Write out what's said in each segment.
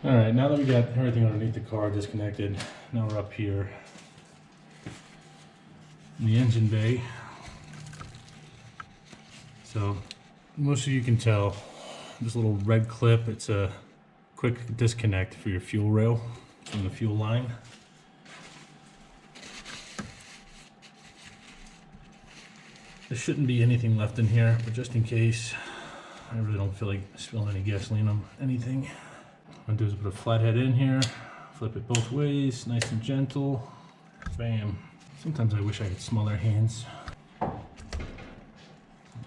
All right, now that we got everything underneath the car disconnected, now we're up here in the engine bay. So most of you can tell this little red clip, it's a quick disconnect for your fuel rail from the fuel line. There shouldn't be anything left in here, but just in case, I really don't feel like spilling any gasoline on anything. What I'm gonna do is put a flathead in here, flip it both ways, nice and gentle. Bam. Sometimes I wish I could smell their hands.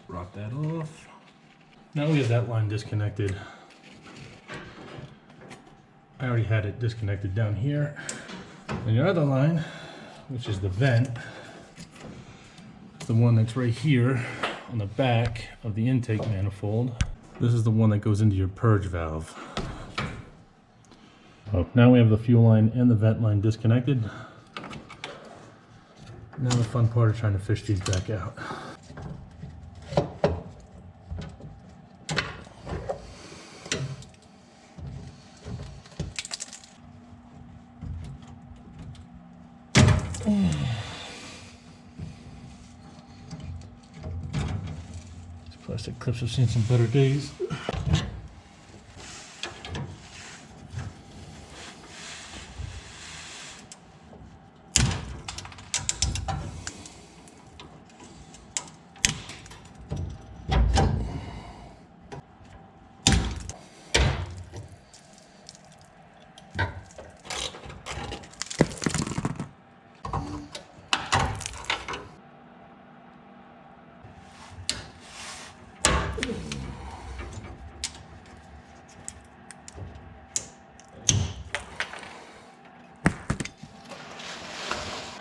Rock that off. Now we have that line disconnected. I already had it disconnected down here. And the other line, which is the vent, the one that's right here on the back of the intake manifold. This is the one that goes into your purge valve. Now we have the fuel line and the vent line disconnected. Now the fun part is trying to fish these back out. These plastic clips have seen some better days.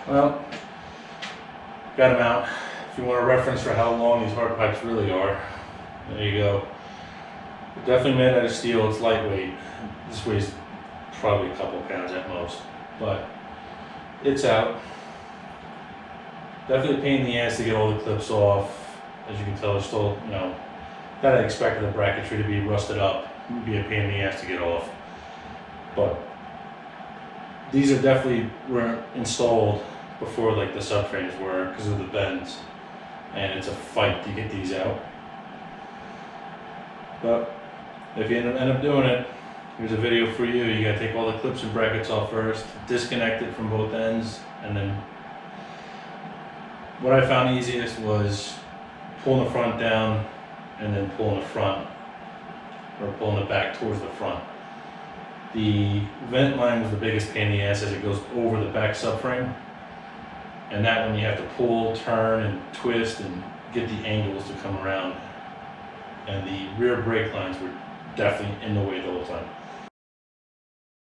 Well, got them out. If you want a reference for how long these hard pipes really are, there you go. Definitely made out of steel, it's lightweight. This weighs probably a couple pounds at most, but it's out. Definitely a pain in the ass to get all the clips off. As you can tell, it's still, that I expected the bracketry to be rusted up. It would be a pain in the ass to get off. But these are definitely were installed before like the subframes were because of the bends, and it's a fight to get these out. But if you end up doing it, here's a video for you. You gotta take all the clips and brackets off first, disconnect it from both ends, and then what I found easiest was pulling the front down and then pulling the front, or pulling the back towards the front. The vent line was the biggest pain in the ass as it goes over the back subframe. And that one you have to pull, turn, and twist and get the angles to come around. And the rear brake lines were definitely in the way the whole time.